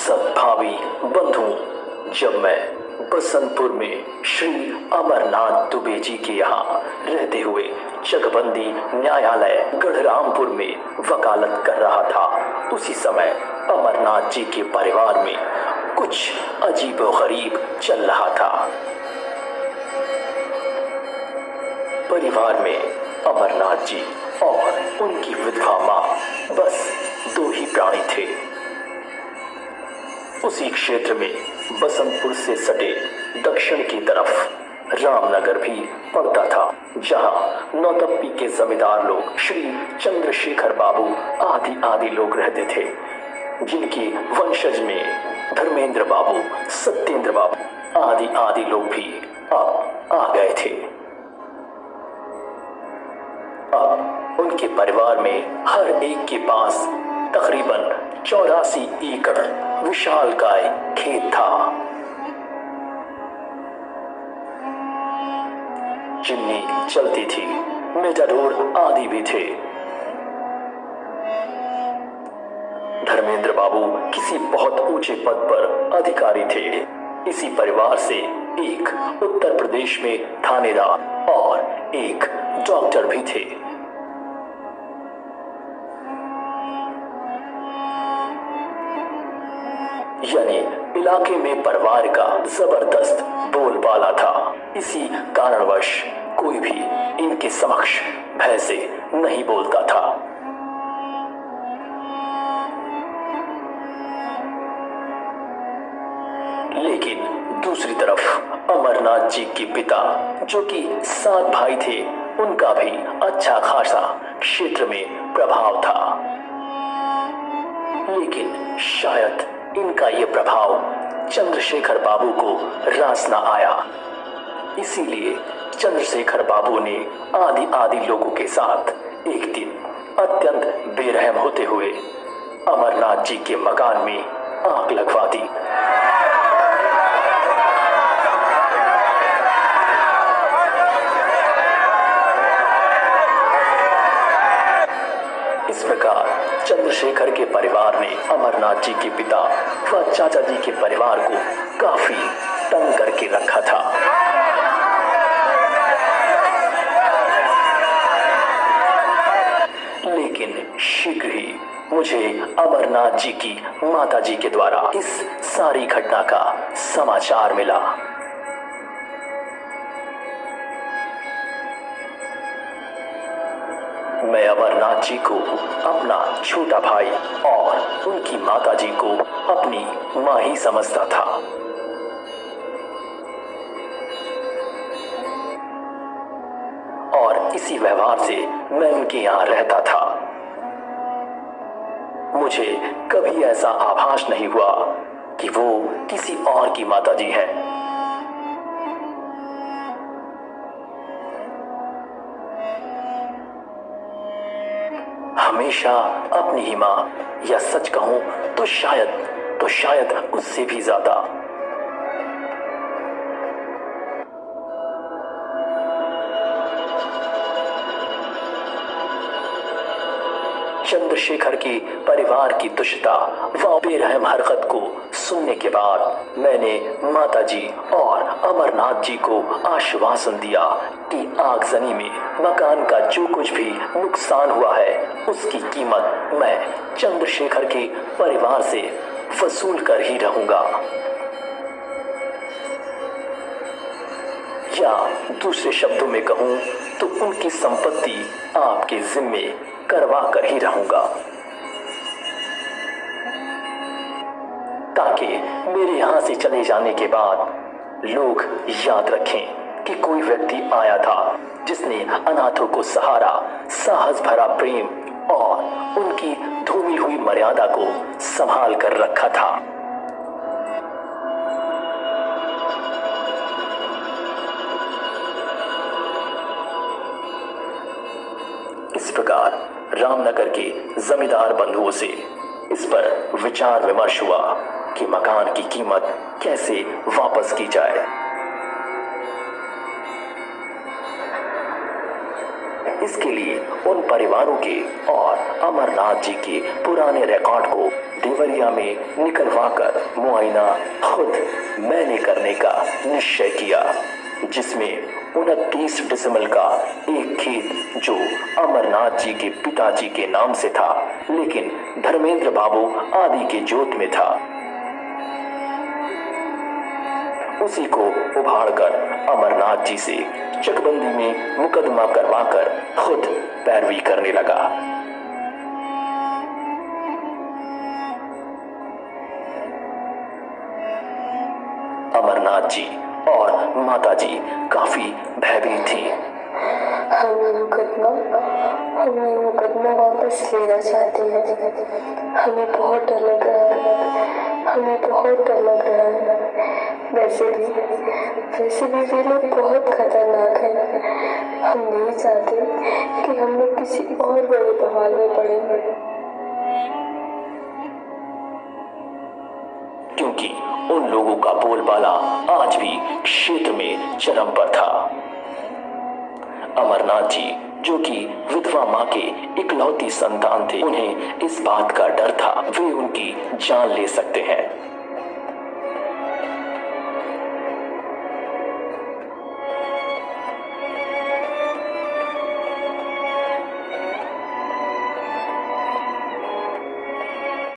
सद्भावी बंधु, जब मैं बसंतपुर में श्री अमरनाथ दुबे जी के यहाँ रहते हुए चकबंदी न्यायालय गढ़रामपुर में वकालत कर रहा था, उसी समय अमरनाथ जी के परिवार में कुछ अजीबोगरीब चल रहा था। परिवार में अमरनाथ जी और उनकी विधवा माँ बस दो ही प्राणी थे। उसी क्षेत्र में बसंतपुर से सटे दक्षिण की तरफ रामनगर भी पड़ता था, जहां नौतप्पी के जमींदार लोग श्री चंद्रशेखर बाबू आदि लोग रहते थे, जिनके वंशज में धर्मेंद्र बाबू, सत्येंद्र बाबू आदि लोग भी अब आ गए थे। अब उनके परिवार में हर एक के पास तकरीबन 84 एकड़ विशालकाय खेत था, चिमनी चलती थी, मेटाडोर आदि भी थे। धर्मेंद्र बाबू किसी बहुत ऊंचे पद पर अधिकारी थे। इसी परिवार से एक उत्तर प्रदेश में थानेदार और एक डॉक्टर भी थे। यानी इलाके में परिवार का जबरदस्त बोलबाला था। इसी कारणवश कोई भी इनके समक्ष भय से नहीं बोलता था। लेकिन दूसरी तरफ अमरनाथ जी के पिता, जो कि 7 भाई थे, उनका भी अच्छा खासा क्षेत्र में प्रभाव था। लेकिन शायद इनका ये प्रभाव चंद्रशेखर बाबू को रास न आया, इसीलिए चंद्रशेखर बाबू ने आदि लोगों के साथ एक दिन अत्यंत बेरहम होते हुए अमरनाथ जी के मकान में आग लगवा दी। इस प्रकार चंद्रशेखर के परिवार ने अमरनाथ जी के पिता व चाचा जी के परिवार को काफी तंग करके रखा था। लेकिन शीघ्र ही मुझे अमरनाथ जी की माता जी के द्वारा इस सारी घटना का समाचार मिला। मैं अमरनाथ जी को अपना छोटा भाई और उनकी माता जी को अपनी माँ ही समझता था। और इसी व्यवहार से मैं उनके यहाँ रहता था। मुझे कभी ऐसा आभास नहीं हुआ कि वो किसी और की माता जी हैं। हमेशा अपनी ही माँ, या सच कहूं तो शायद उससे भी ज्यादा। चंद्रशेखर के परिवार की दुष्टता व बेरहम हरकत को सुनने के बाद मैंने माताजी और अमरनाथ जी को आश्वासन दिया कि आगजनी में मकान का जो कुछ भी नुकसान हुआ है, उसकी कीमत मैं चंद्रशेखर के परिवार से वसूल कर ही रहूंगा। या दूसरे शब्दों में कहूं तो उनकी संपत्ति आपके जिम्मे करवा कर ही रहूंगा, ताकि मेरे यहां से चले जाने के बाद लोग याद रखें कि कोई व्यक्ति आया था जिसने अनाथों को सहारा, साहस भरा प्रेम और उनकी धूमिल हुई मर्यादा को संभाल कर रखा था। इस प्रकार रामनगर के जमींदार बंधुओं से इस पर विचार विमर्श हुआ कि मकान की कीमत कैसे वापस की जाए। इसके लिए उन परिवारों के और अमरनाथ जी के पुराने रिकॉर्ड को देवरिया में निकलवाकर मुआयना खुद मैंने करने का निश्चय किया, जिसमें 29 डिसमिल का एक खेत जो अमरनाथ जी के पिताजी के नाम से था लेकिन धर्मेंद्र बाबू आदि के जोत में था, उसी को उभाड़कर अमरनाथ जी से चकबंदी में मुकदमा करवाकर खुद पैरवी करने लगा। अमरनाथ जी और माता जी काफी भयभीत थी। हम ये मुकदमा वापस लेना चाहते हैं। हमें बहुत डर लग रहा है। वैसे भी वे लोग बहुत खतरनाक हैं। हम नहीं चाहते कि हम लोग किसी और बड़े बवाल में पड़ेंगे, क्योंकि उन लोगों का बोलबाला आज भी क्षेत्र में चरम पर था। अमरनाथ जी जो कि विधवा माँ के इकलौती संतान थे, उन्हें इस बात का डर था वे उनकी जान ले सकते हैं।